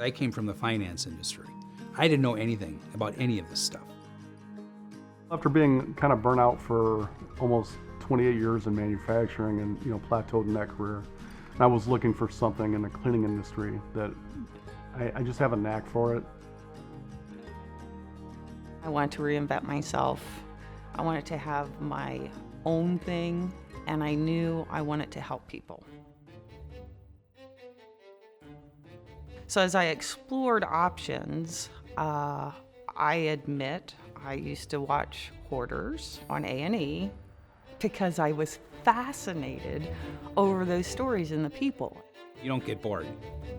I came from the finance industry. I didn't know anything about any of this stuff. After being kind of burnt out for almost 28 years in manufacturing and plateaued in that career, I was looking for something in the cleaning industry that I just have a knack for it. I wanted to reinvent myself. I wanted to have my own thing, and I knew I wanted to help people. So as I explored options, I admit I used to watch Hoarders on A&E because I was fascinated over those stories and the people. You don't get bored,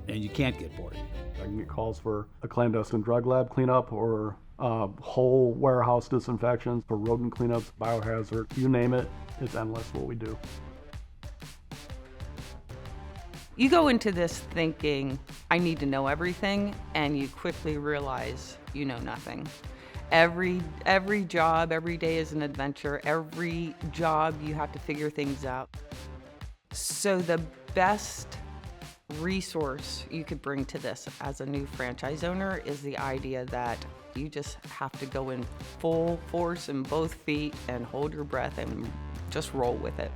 and you can't get bored. I can get calls for a clandestine drug lab cleanup or whole warehouse disinfections, for rodent cleanups, biohazard, you name it. It's endless what we do. You go into this thinking, I need to know everything, and you quickly realize you know nothing. Every job, every day is an adventure. Every job, you have to figure things out. So the best resource you could bring to this as a new franchise owner is the idea that you just have to go in full force in both feet and hold your breath and just roll with it.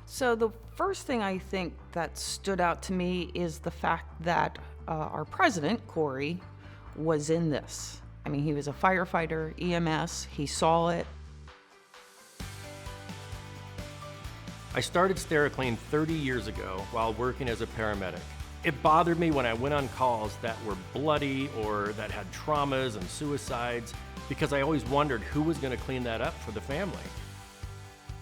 So the first thing I think that stood out to me is the fact that our president, Corey, was in this. I mean, he was a firefighter, EMS, he saw it. I started Steri-Clean 30 years ago while working as a paramedic. It bothered me when I went on calls that were bloody or that had traumas and suicides, because I always wondered who was going to clean that up for the family.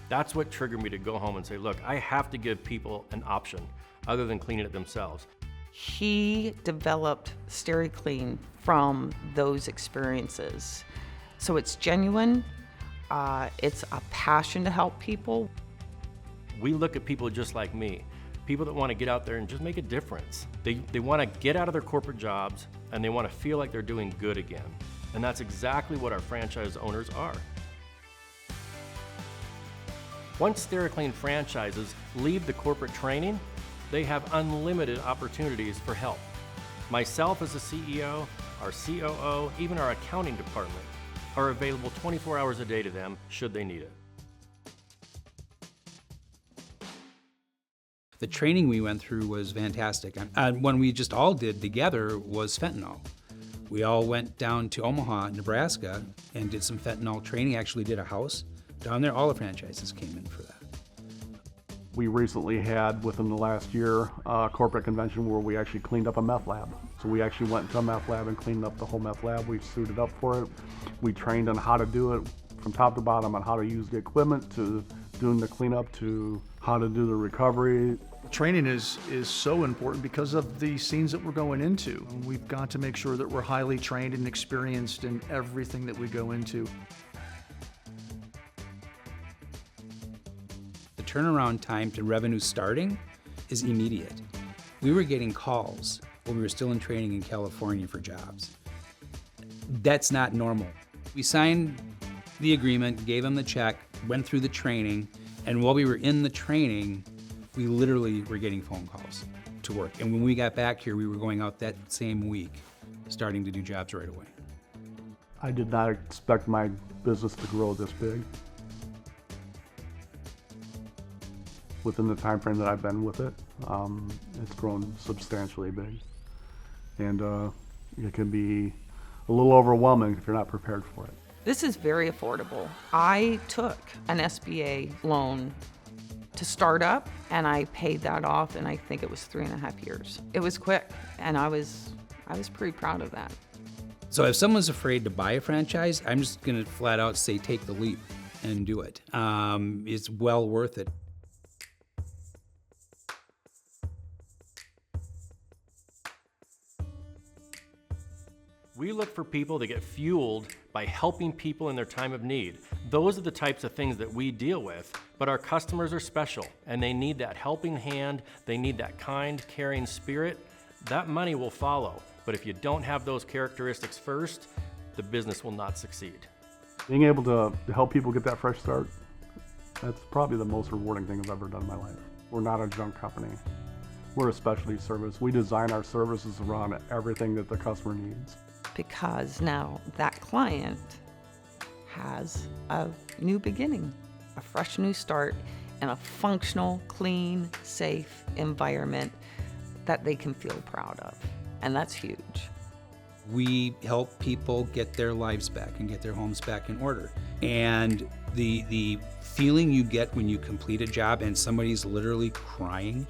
That's what triggered me to go home and say, look, I have to give people an option other than cleaning it themselves. He developed Steri-Clean from those experiences. So it's genuine, it's a passion to help people. We look at people just like me, people that want to get out there and just make a difference. They want to get out of their corporate jobs and they want to feel like they're doing good again. And that's exactly what our franchise owners are. Once Steri-Clean franchises leave the corporate training, they have unlimited opportunities for help. Myself as a CEO, our COO, even our accounting department are available 24 hours a day to them should they need it. The training we went through was fantastic. And one we just all did together was fentanyl. We all went down to Omaha, Nebraska, and did some fentanyl training, actually did a house down there. All the franchises came in for that. We recently had, within the last year, a corporate convention where we actually cleaned up a meth lab. So we actually went to a meth lab and cleaned up the whole meth lab. We suited up for it. We trained on how to do it from top to bottom, on how to use the equipment, to doing the cleanup, to how to do the recovery. Training is so important because of the scenes that we're going into. We've got to make sure that we're highly trained and experienced in everything that we go into. The turnaround time to revenue starting is immediate. We were getting calls when we were still in training in California for jobs. That's not normal. We signed the agreement, gave them the check, went through the training, and while we were in the training, we literally were getting phone calls to work. And when we got back here, we were going out that same week, starting to do jobs right away. I did not expect my business to grow this big. Within the time frame that I've been with it, it's grown substantially big. And it can be a little overwhelming if you're not prepared for it. This is very affordable. I took an SBA loan to start up, and I paid that off, and I think it was 3.5 years. It was quick, and I was pretty proud of that. So if someone's afraid to buy a franchise, I'm just gonna flat out say take the leap and do it. It's well worth it. We look for people that get fueled by helping people in their time of need. Those are the types of things that we deal with, but our customers are special and they need that helping hand, they need that kind, caring spirit. That money will follow, but if you don't have those characteristics first, the business will not succeed. Being able to help people get that fresh start, that's probably the most rewarding thing I've ever done in my life. We're not a junk company. We're a specialty service. We design our services around everything that the customer needs. Because now that client has a new beginning, a fresh new start, and a functional, clean, safe environment that they can feel proud of. And that's huge. We help people get their lives back and get their homes back in order. And the feeling you get when you complete a job and somebody's literally crying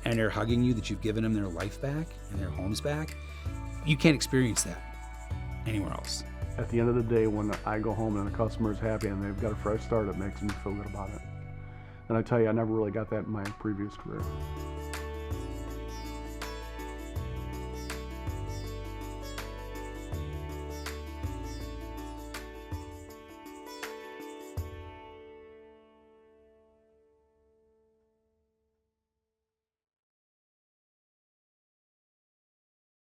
and they're hugging you that you've given them their life back and their homes back, you can't experience that anywhere else. At the end of the day, when I go home and the customer's happy and they've got a fresh start, it makes me feel good about it. And I tell you, I never really got that in my previous career.